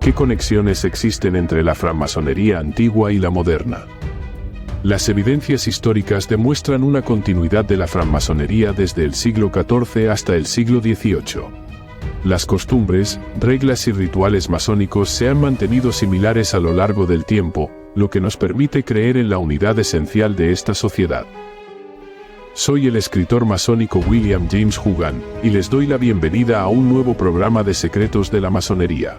¿Qué conexiones existen entre la francmasonería antigua y la moderna? Las evidencias históricas demuestran una continuidad de la francmasonería desde el siglo XIV hasta el siglo XVIII. Las costumbres, reglas y rituales masónicos se han mantenido similares a lo largo del tiempo, lo que nos permite creer en la unidad esencial de esta sociedad. Soy el escritor masónico William James Hugan, y les doy la bienvenida a un nuevo programa de Secretos de la Masonería.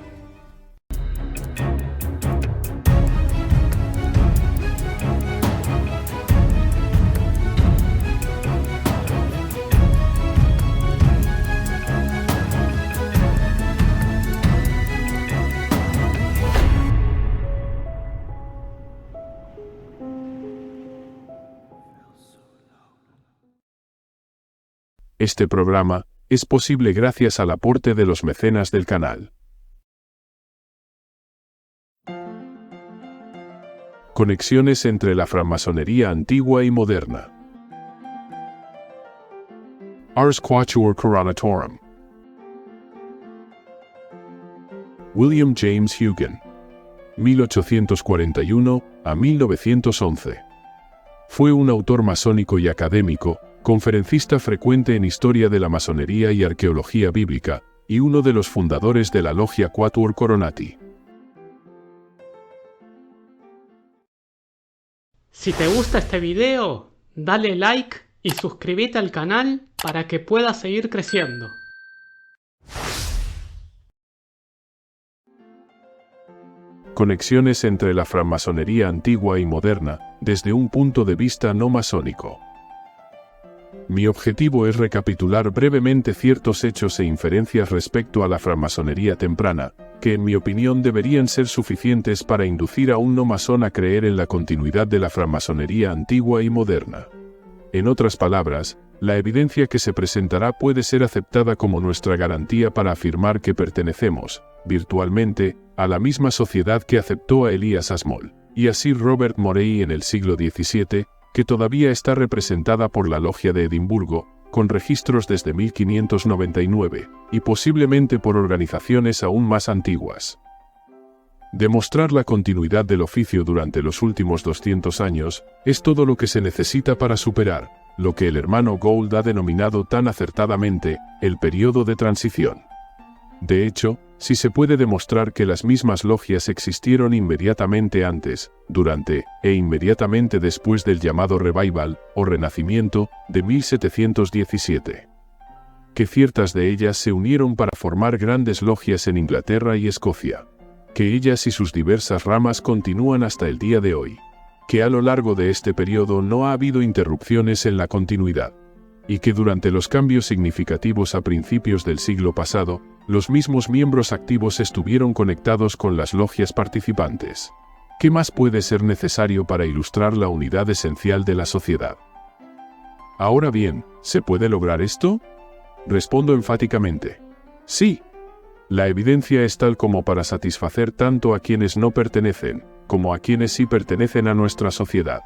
Este programa es posible gracias al aporte de los mecenas del canal. Conexiones entre la francmasonería antigua y moderna. Ars Quatuor Coronatorum. William James Hugan, 1841 a 1911. Fue un autor masónico y académico, conferencista frecuente en historia de la masonería y arqueología bíblica, y uno de los fundadores de la logia Quatuor Coronati. Si te gusta este video, dale like y suscríbete al canal para que puedas seguir creciendo. Conexiones entre la francmasonería antigua y moderna, desde un punto de vista no masónico. Mi objetivo es recapitular brevemente ciertos hechos e inferencias respecto a la francmasonería temprana, que en mi opinión deberían ser suficientes para inducir a un no masón a creer en la continuidad de la francmasonería antigua y moderna. En otras palabras, la evidencia que se presentará puede ser aceptada como nuestra garantía para afirmar que pertenecemos, virtualmente, a la misma sociedad que aceptó a Elias Ashmole, y a Sir Robert Morey en el siglo XVII, que todavía está representada por la Logia de Edimburgo, con registros desde 1599, y posiblemente por organizaciones aún más antiguas. Demostrar la continuidad del oficio durante los últimos 200 años es todo lo que se necesita para superar lo que el hermano Gould ha denominado tan acertadamente el periodo de transición. De hecho, si se puede demostrar que las mismas logias existieron inmediatamente antes, durante e inmediatamente después del llamado Revival, o Renacimiento, de 1717. Que ciertas de ellas se unieron para formar grandes logias en Inglaterra y Escocia. Que ellas y sus diversas ramas continúan hasta el día de hoy. Que a lo largo de este periodo no ha habido interrupciones en la continuidad. Y que durante los cambios significativos a principios del siglo pasado, los mismos miembros activos estuvieron conectados con las logias participantes. ¿Qué más puede ser necesario para ilustrar la unidad esencial de la sociedad? Ahora bien, ¿se puede lograr esto? Respondo enfáticamente. Sí. La evidencia es tal como para satisfacer tanto a quienes no pertenecen, como a quienes sí pertenecen a nuestra sociedad.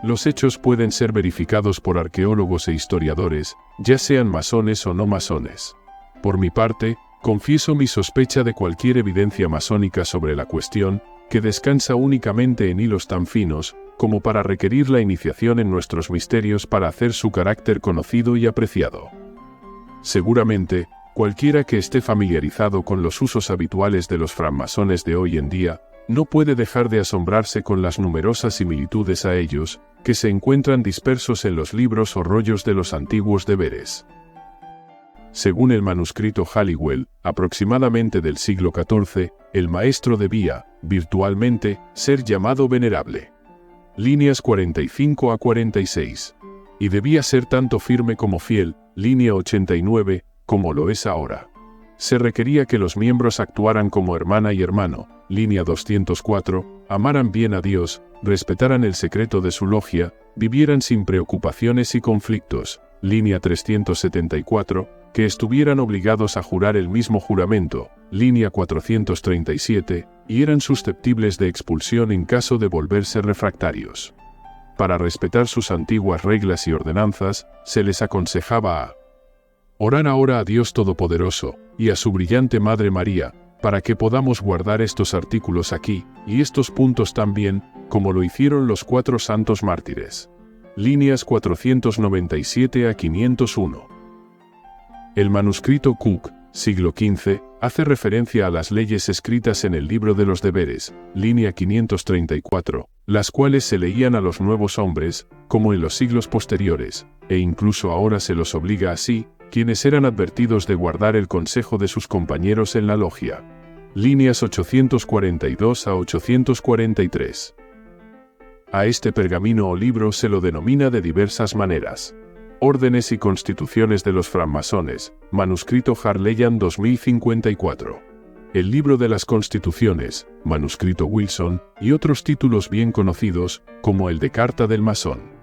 Los hechos pueden ser verificados por arqueólogos e historiadores, ya sean masones o no masones. Por mi parte, confieso mi sospecha de cualquier evidencia masónica sobre la cuestión, que descansa únicamente en hilos tan finos, como para requerir la iniciación en nuestros misterios para hacer su carácter conocido y apreciado. Seguramente, cualquiera que esté familiarizado con los usos habituales de los francmasones de hoy en día, no puede dejar de asombrarse con las numerosas similitudes a ellos, que se encuentran dispersos en los libros o rollos de los antiguos deberes. Según el manuscrito Halliwell, aproximadamente del siglo XIV, el maestro debía, virtualmente, ser llamado venerable. Líneas 45 a 46. Y debía ser tanto firme como fiel, línea 89, como lo es ahora. Se requería que los miembros actuaran como hermana y hermano, línea 204, amaran bien a Dios, respetaran el secreto de su logia, vivieran sin preocupaciones y conflictos, línea 374, que estuvieran obligados a jurar el mismo juramento, línea 437, y eran susceptibles de expulsión en caso de volverse refractarios. Para respetar sus antiguas reglas y ordenanzas, se les aconsejaba a orar ahora a Dios Todopoderoso, y a su brillante Madre María, para que podamos guardar estos artículos aquí, y estos puntos también, como lo hicieron los 4 santos mártires. Líneas 497 a 501. El manuscrito Cook, siglo XV, hace referencia a las leyes escritas en el libro de los deberes, línea 534, las cuales se leían a los nuevos hombres, como en los siglos posteriores, e incluso ahora se los obliga así, quienes eran advertidos de guardar el consejo de sus compañeros en la logia. Líneas 842 a 843. A este pergamino o libro se lo denomina de diversas maneras. Órdenes y constituciones de los francmasones, manuscrito Harleyan 2054. El libro de las constituciones, manuscrito Wilson, y otros títulos bien conocidos, como el de Carta del Masón.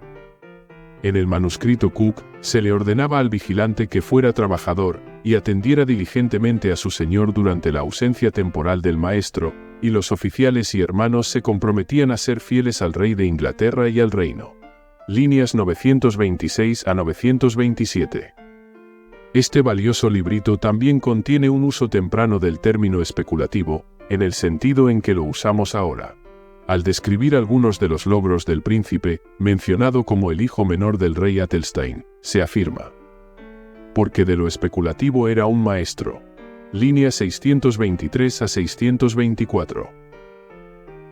En el manuscrito Cook, se le ordenaba al vigilante que fuera trabajador, y atendiera diligentemente a su señor durante la ausencia temporal del maestro, y los oficiales y hermanos se comprometían a ser fieles al rey de Inglaterra y al reino. Líneas 926 a 927. Este valioso librito también contiene un uso temprano del término especulativo, en el sentido en que lo usamos ahora. Al describir algunos de los logros del príncipe, mencionado como el hijo menor del rey Athelstein, se afirma: porque de lo especulativo era un maestro. Líneas 623 a 624.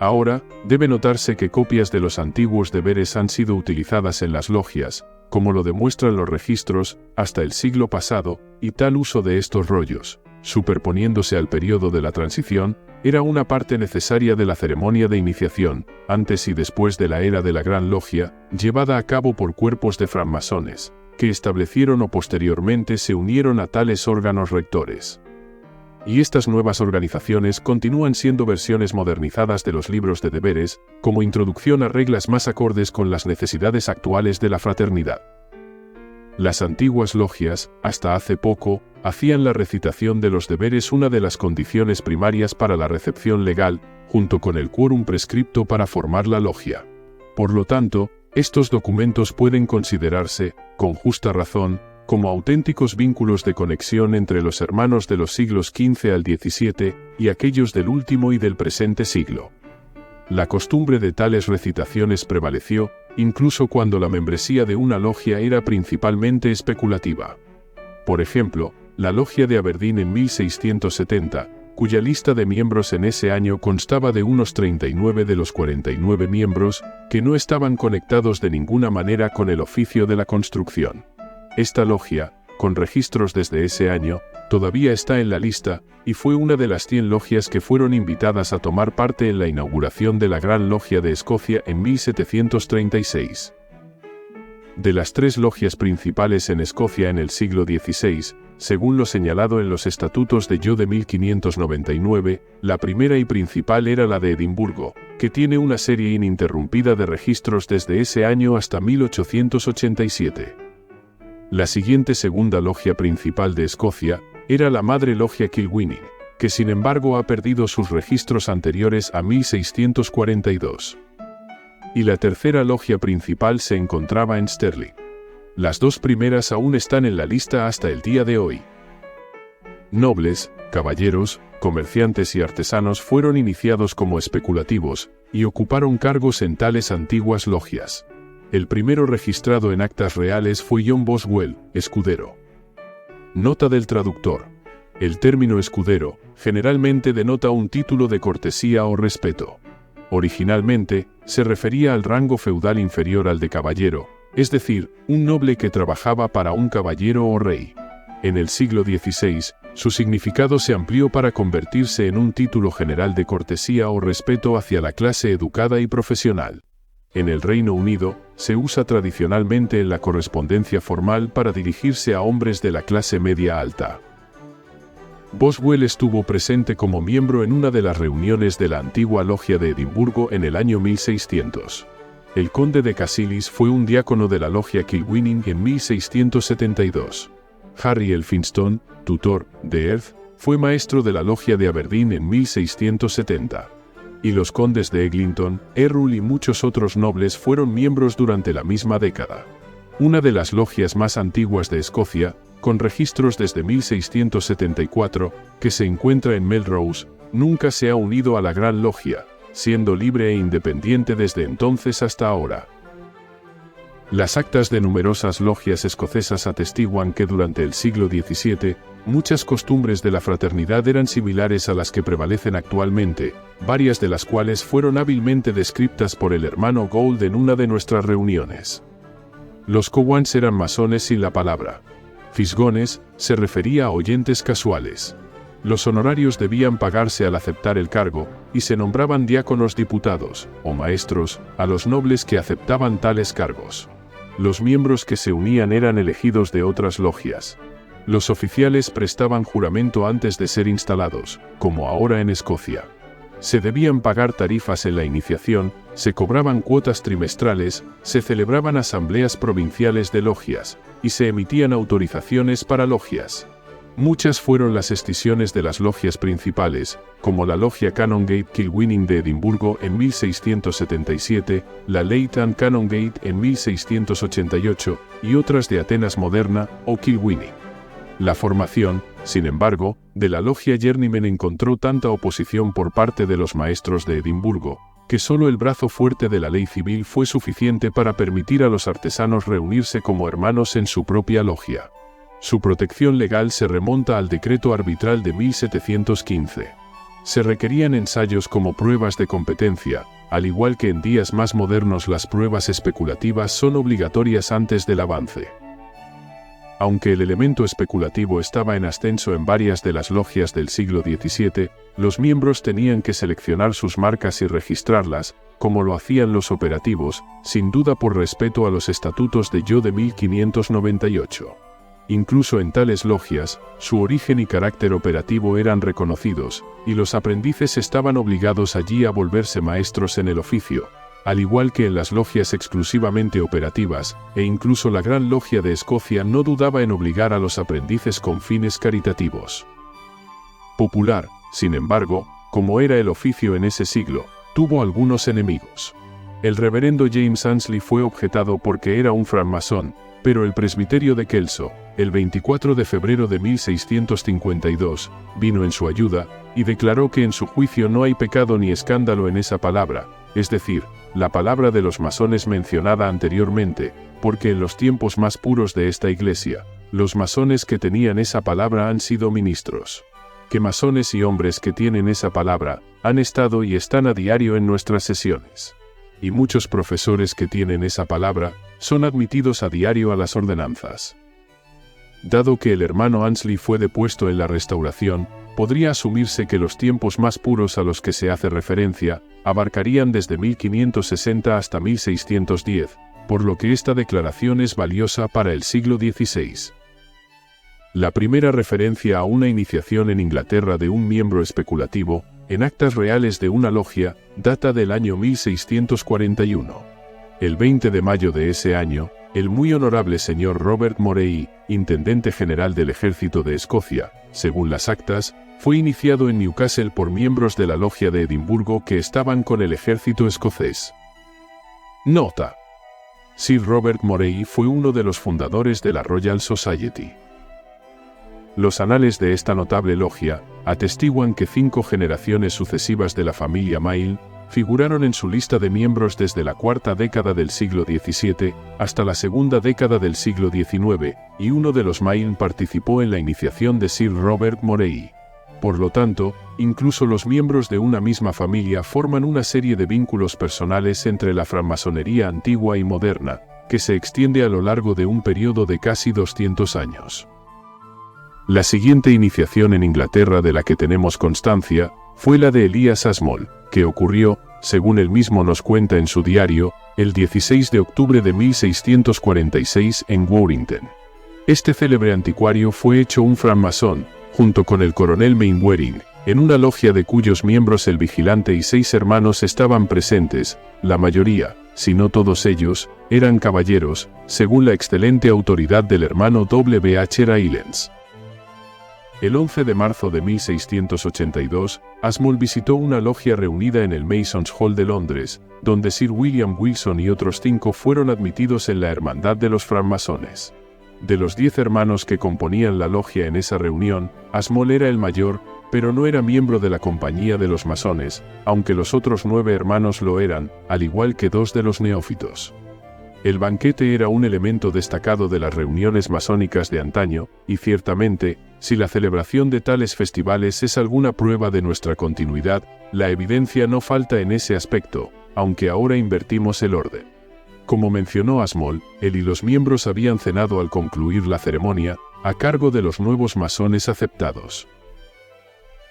Ahora, debe notarse que copias de los antiguos deberes han sido utilizadas en las logias, como lo demuestran los registros, hasta el siglo pasado, y tal uso de estos rollos, superponiéndose al periodo de la transición, era una parte necesaria de la ceremonia de iniciación, antes y después de la era de la Gran Logia, llevada a cabo por cuerpos de francmasones, que establecieron o posteriormente se unieron a tales órganos rectores. Y estas nuevas organizaciones continúan siendo versiones modernizadas de los libros de deberes, como introducción a reglas más acordes con las necesidades actuales de la fraternidad. Las antiguas logias, hasta hace poco, hacían la recitación de los deberes una de las condiciones primarias para la recepción legal, junto con el quórum prescripto para formar la logia. Por lo tanto, estos documentos pueden considerarse, con justa razón, como auténticos vínculos de conexión entre los hermanos de los siglos XV al XVII y aquellos del último y del presente siglo. La costumbre de tales recitaciones prevaleció, incluso cuando la membresía de una logia era principalmente especulativa. Por ejemplo, la logia de Aberdeen en 1670, cuya lista de miembros en ese año constaba de unos 39 de los 49 miembros, que no estaban conectados de ninguna manera con el oficio de la construcción. Esta logia, con registros desde ese año, todavía está en la lista, y fue una de las 100 logias que fueron invitadas a tomar parte en la inauguración de la Gran Logia de Escocia en 1736. De las 3 logias principales en Escocia en el siglo XVI, según lo señalado en los estatutos de Yo de 1599, la primera y principal era la de Edimburgo, que tiene una serie ininterrumpida de registros desde ese año hasta 1887. La siguiente segunda logia principal de Escocia era la Madre Logia Kilwinning, que sin embargo ha perdido sus registros anteriores a 1642. Y la tercera logia principal se encontraba en Stirling. Las 2 primeras aún están en la lista hasta el día de hoy. Nobles, caballeros, comerciantes y artesanos fueron iniciados como especulativos, y ocuparon cargos en tales antiguas logias. El primero registrado en actas reales fue John Boswell, escudero. Nota del traductor. El término escudero, generalmente denota un título de cortesía o respeto. Originalmente, se refería al rango feudal inferior al de caballero, es decir, un noble que trabajaba para un caballero o rey. En el siglo XVI, su significado se amplió para convertirse en un título general de cortesía o respeto hacia la clase educada y profesional. En el Reino Unido, se usa tradicionalmente en la correspondencia formal para dirigirse a hombres de la clase media alta. Boswell estuvo presente como miembro en una de las reuniones de la antigua logia de Edimburgo en el año 1600. El conde de Cassilis fue un diácono de la logia Kilwinning en 1672. Harry Elphinstone, tutor de Earth, fue maestro de la logia de Aberdeen en 1670. Y los condes de Eglinton, Errol y muchos otros nobles fueron miembros durante la misma década. Una de las logias más antiguas de Escocia, con registros desde 1674, que se encuentra en Melrose, nunca se ha unido a la Gran Logia, siendo libre e independiente desde entonces hasta ahora. Las actas de numerosas logias escocesas atestiguan que durante el siglo XVII, muchas costumbres de la fraternidad eran similares a las que prevalecen actualmente, varias de las cuales fueron hábilmente descritas por el hermano Gould en una de nuestras reuniones. Los Cowans eran masones sin la palabra. Fisgones se refería a oyentes casuales. Los honorarios debían pagarse al aceptar el cargo, y se nombraban diáconos diputados, o maestros, a los nobles que aceptaban tales cargos. Los miembros que se unían eran elegidos de otras logias. Los oficiales prestaban juramento antes de ser instalados, como ahora en Escocia. Se debían pagar tarifas en la iniciación, se cobraban cuotas trimestrales, se celebraban asambleas provinciales de logias, y se emitían autorizaciones para logias. Muchas fueron las escisiones de las logias principales, como la logia Canongate Kilwinning de Edimburgo en 1677, la Leyton Canongate en 1688, y otras de Atenas moderna, o Kilwinning. La formación, sin embargo, de la logia Journeymen encontró tanta oposición por parte de los maestros de Edimburgo, que solo el brazo fuerte de la ley civil fue suficiente para permitir a los artesanos reunirse como hermanos en su propia logia. Su protección legal se remonta al decreto arbitral de 1715. Se requerían ensayos como pruebas de competencia, al igual que en días más modernos las pruebas especulativas son obligatorias antes del avance. Aunque el elemento especulativo estaba en ascenso en varias de las logias del siglo XVII, los miembros tenían que seleccionar sus marcas y registrarlas, como lo hacían los operativos, sin duda por respeto a los estatutos de Yo de 1598. Incluso en tales logias, su origen y carácter operativo eran reconocidos, y los aprendices estaban obligados allí a volverse maestros en el oficio, al igual que en las logias exclusivamente operativas, e incluso la Gran Logia de Escocia no dudaba en obligar a los aprendices con fines caritativos. Popular, sin embargo, como era el oficio en ese siglo, tuvo algunos enemigos. El reverendo James Annesley fue objetado porque era un francmasón, pero el presbiterio de Kelso, el 24 de febrero de 1652, vino en su ayuda, y declaró que en su juicio no hay pecado ni escándalo en esa palabra, es decir, la palabra de los masones mencionada anteriormente, porque en los tiempos más puros de esta iglesia, los masones que tenían esa palabra han sido ministros. Que masones y hombres que tienen esa palabra, han estado y están a diario en nuestras sesiones. Y muchos profesores que tienen esa palabra, son admitidos a diario a las ordenanzas. Dado que el hermano Annesley fue depuesto en la Restauración, podría asumirse que los tiempos más puros a los que se hace referencia, abarcarían desde 1560 hasta 1610, por lo que esta declaración es valiosa para el siglo XVI. La primera referencia a una iniciación en Inglaterra de un miembro especulativo, en actas reales de una logia, data del año 1641. El 20 de mayo de ese año, el muy honorable señor Robert Morey, intendente general del ejército de Escocia, según las actas, fue iniciado en Newcastle por miembros de la logia de Edimburgo que estaban con el ejército escocés. Nota: Sir Robert Morey fue uno de los fundadores de la Royal Society. Los anales de esta notable logia atestiguan que 5 generaciones sucesivas de la familia Mayle figuraron en su lista de miembros desde la cuarta década del siglo XVII hasta la segunda década del siglo XIX, y uno de los Mayle participó en la iniciación de Sir Robert Morey. Por lo tanto, incluso los miembros de una misma familia forman una serie de vínculos personales entre la francmasonería antigua y moderna, que se extiende a lo largo de un periodo de casi 200 años. La siguiente iniciación en Inglaterra de la que tenemos constancia, fue la de Elias Ashmole, que ocurrió, según él mismo nos cuenta en su diario, el 16 de octubre de 1646 en Warrington. Este célebre anticuario fue hecho un francmasón, junto con el coronel Mainwaring, en una logia de cuyos miembros el vigilante y 6 hermanos estaban presentes. La mayoría, si no todos ellos, eran caballeros, según la excelente autoridad del hermano W. H. Rylance. El 11 de marzo de 1682, Ashmole visitó una logia reunida en el Masons Hall de Londres, donde Sir William Wilson y otros 5 fueron admitidos en la Hermandad de los Francmasones. De los 10 hermanos que componían la logia en esa reunión, Ashmole era el mayor, pero no era miembro de la compañía de los masones, aunque los otros 9 hermanos lo eran, al igual que 2 de los neófitos. El banquete era un elemento destacado de las reuniones masónicas de antaño, y ciertamente, si la celebración de tales festivales es alguna prueba de nuestra continuidad, la evidencia no falta en ese aspecto, aunque ahora invertimos el orden. Como mencionó Ashmole, él y los miembros habían cenado al concluir la ceremonia, a cargo de los nuevos masones aceptados.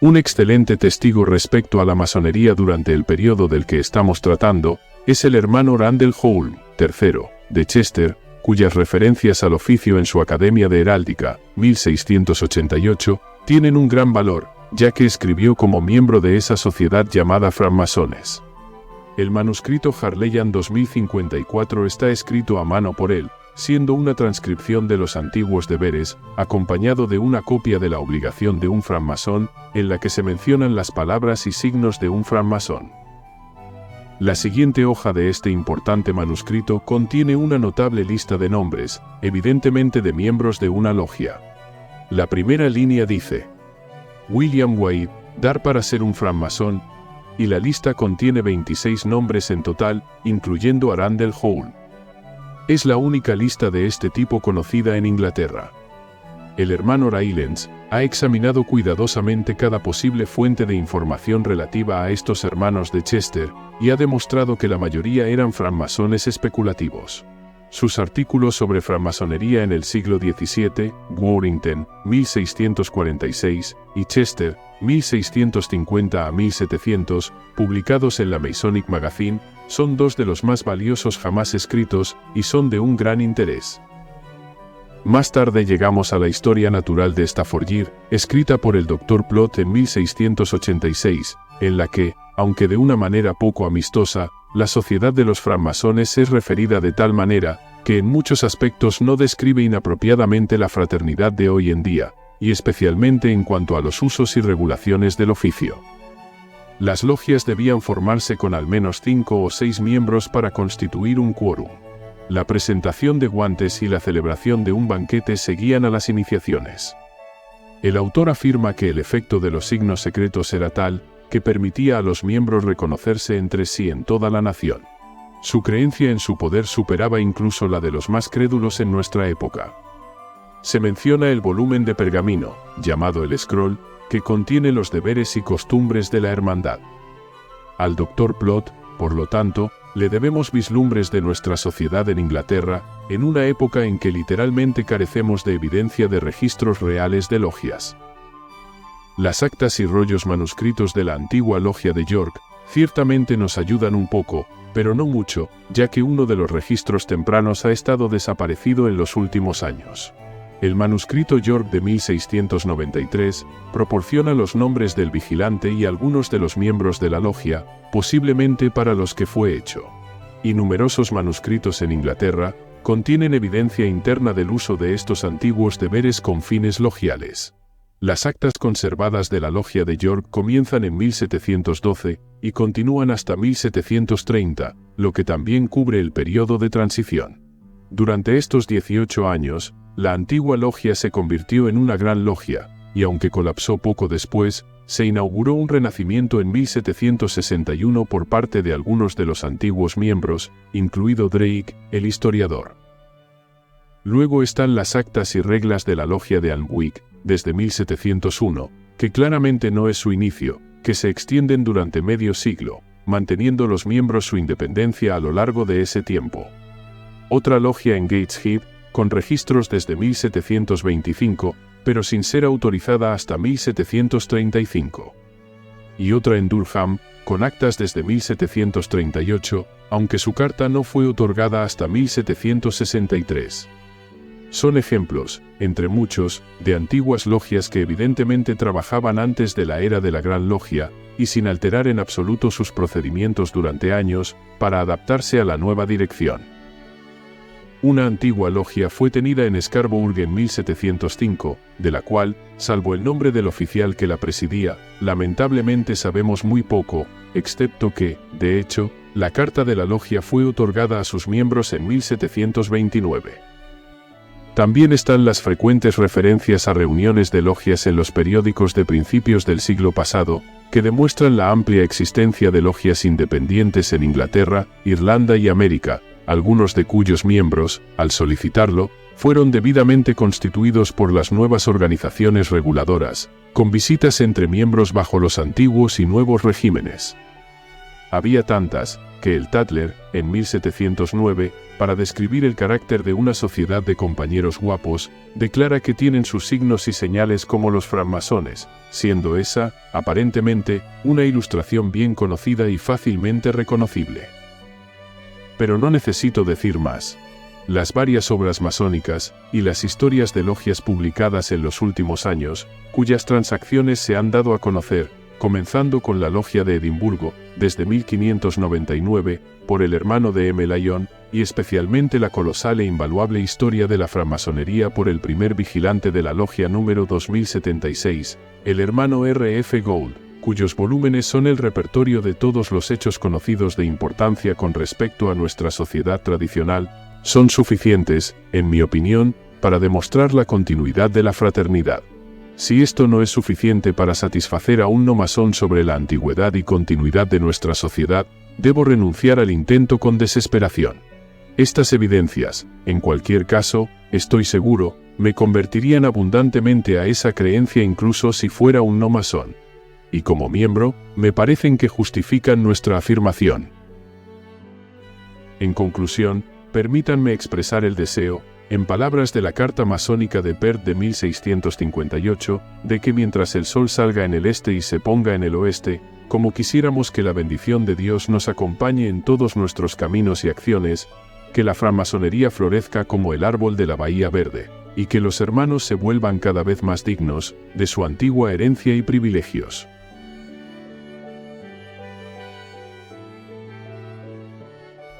Un excelente testigo respecto a la masonería durante el periodo del que estamos tratando, es el hermano Randall Holm, III, de Chester, cuyas referencias al oficio en su Academia de Heráldica, 1688, tienen un gran valor, ya que escribió como miembro de esa sociedad llamada francmasones. El manuscrito Harleyan 2054 está escrito a mano por él, siendo una transcripción de los antiguos deberes, acompañado de una copia de la obligación de un francmasón, en la que se mencionan las palabras y signos de un francmasón. La siguiente hoja de este importante manuscrito contiene una notable lista de nombres, evidentemente de miembros de una logia. La primera línea dice: William White, dar para ser un francmasón, y la lista contiene 26 nombres en total, incluyendo a Randall Holm. Es la única lista de este tipo conocida en Inglaterra. El hermano Raylands ha examinado cuidadosamente cada posible fuente de información relativa a estos hermanos de Chester, y ha demostrado que la mayoría eran francmasones especulativos. Sus artículos sobre francmasonería en el siglo XVII, Warrington, 1646, y Chester, 1650 a 1700, publicados en la Masonic Magazine, son 2 de los más valiosos jamás escritos, y son de un gran interés. Más tarde llegamos a la historia natural de Staffordshire, escrita por el Dr. Plot en 1686, en la que, aunque de una manera poco amistosa, la sociedad de los francmasones es referida de tal manera, que en muchos aspectos no describe inapropiadamente la fraternidad de hoy en día, y especialmente en cuanto a los usos y regulaciones del oficio. Las logias debían formarse con al menos 5 o 6 miembros para constituir un quórum. La presentación de guantes y la celebración de un banquete seguían a las iniciaciones. El autor afirma que el efecto de los signos secretos era tal, que permitía a los miembros reconocerse entre sí en toda la nación. Su creencia en su poder superaba incluso la de los más crédulos en nuestra época. Se menciona el volumen de pergamino, llamado el Scroll, que contiene los deberes y costumbres de la hermandad. Al Dr. Plot, por lo tanto, le debemos vislumbres de nuestra sociedad en Inglaterra, en una época en que literalmente carecemos de evidencia de registros reales de logias. Las actas y rollos manuscritos de la antigua logia de York, ciertamente nos ayudan un poco, pero no mucho, ya que uno de los registros tempranos ha estado desaparecido en los últimos años. El manuscrito York de 1693 proporciona los nombres del vigilante y algunos de los miembros de la logia, posiblemente para los que fue hecho. Y numerosos manuscritos en Inglaterra contienen evidencia interna del uso de estos antiguos deberes con fines logiales. Las actas conservadas de la logia de York comienzan en 1712 y continúan hasta 1730, lo que también cubre el periodo de transición. Durante estos 18 años, la antigua logia se convirtió en una gran logia, y aunque colapsó poco después, se inauguró un renacimiento en 1761 por parte de algunos de los antiguos miembros, incluido Drake, el historiador. Luego están las actas y reglas de la logia de Alnwick, desde 1701, que claramente no es su inicio, que se extienden durante medio siglo, manteniendo los miembros su independencia a lo largo de ese tiempo. Otra logia en Gateshead, con registros desde 1725, pero sin ser autorizada hasta 1735. Y otra en Durham, con actas desde 1738, aunque su carta no fue otorgada hasta 1763. Son ejemplos, entre muchos, de antiguas logias que evidentemente trabajaban antes de la era de la Gran Logia, y sin alterar en absoluto sus procedimientos durante años, para adaptarse a la nueva dirección. Una antigua logia fue tenida en Scarborough en 1705, de la cual, salvo el nombre del oficial que la presidía, lamentablemente sabemos muy poco, excepto que, de hecho, la carta de la logia fue otorgada a sus miembros en 1729. También están las frecuentes referencias a reuniones de logias en los periódicos de principios del siglo pasado, que demuestran la amplia existencia de logias independientes en Inglaterra, Irlanda y América, algunos de cuyos miembros, al solicitarlo, fueron debidamente constituidos por las nuevas organizaciones reguladoras, con visitas entre miembros bajo los antiguos y nuevos regímenes. Había tantas, que el Tatler, en 1709, para describir el carácter de una sociedad de compañeros guapos, declara que tienen sus signos y señales como los francmasones, siendo esa, aparentemente, una ilustración bien conocida y fácilmente reconocible. Pero no necesito decir más. Las varias obras masónicas, y las historias de logias publicadas en los últimos años, cuyas transacciones se han dado a conocer, comenzando con la Logia de Edimburgo, desde 1599, por el hermano de M. Lyon, y especialmente la colosal e invaluable historia de la francmasonería por el primer vigilante de la Logia número 2076, el hermano R. F. Gould, cuyos volúmenes son el repertorio de todos los hechos conocidos de importancia con respecto a nuestra sociedad tradicional, son suficientes, en mi opinión, para demostrar la continuidad de la fraternidad. Si esto no es suficiente para satisfacer a un no masón sobre la antigüedad y continuidad de nuestra sociedad, debo renunciar al intento con desesperación. Estas evidencias, en cualquier caso, estoy seguro, me convertirían abundantemente a esa creencia incluso si fuera un no masón. Y como miembro, me parecen que justifican nuestra afirmación. En conclusión, permítanme expresar el deseo, en palabras de la Carta Masónica de Perth de 1658, de que mientras el sol salga en el este y se ponga en el oeste, como quisiéramos que la bendición de Dios nos acompañe en todos nuestros caminos y acciones, que la francmasonería florezca como el árbol de la Bahía Verde, y que los hermanos se vuelvan cada vez más dignos de su antigua herencia y privilegios.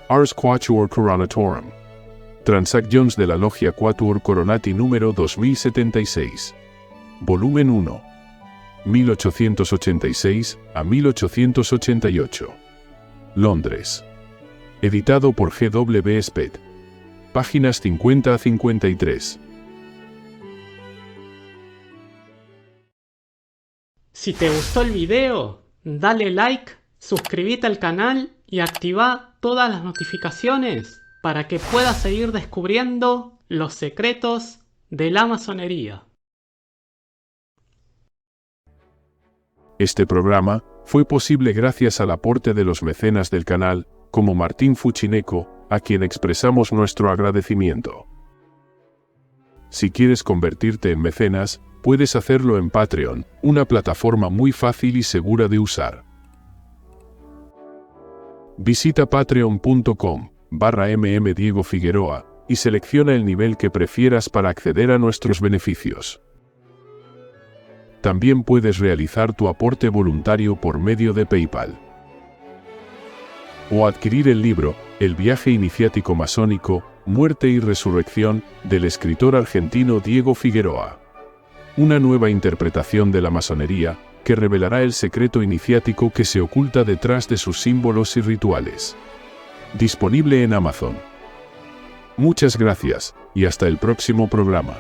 Ars Quatuor Coronatorum. Transactions de la Logia Quatuor Coronati número 2076. Volumen 1. 1886 a 1888. Londres. Editado por G. W. Speth. Páginas 50 a 53. Si te gustó el video, dale like, suscríbete al canal y activa todas las notificaciones para que puedas seguir descubriendo los secretos de la masonería. Este programa fue posible gracias al aporte de los mecenas del canal, como Martín Fuchineco, a quien expresamos nuestro agradecimiento. Si quieres convertirte en mecenas, puedes hacerlo en Patreon, una plataforma muy fácil y segura de usar. Visita patreon.com/Diego Figueroa y selecciona el nivel que prefieras para acceder a nuestros beneficios. También puedes realizar tu aporte voluntario por medio de PayPal. O adquirir el libro, El viaje iniciático masónico, Muerte y Resurrección, del escritor argentino Diego Figueroa. Una nueva interpretación de la masonería, que revelará el secreto iniciático que se oculta detrás de sus símbolos y rituales. Disponible en Amazon. Muchas gracias, y hasta el próximo programa.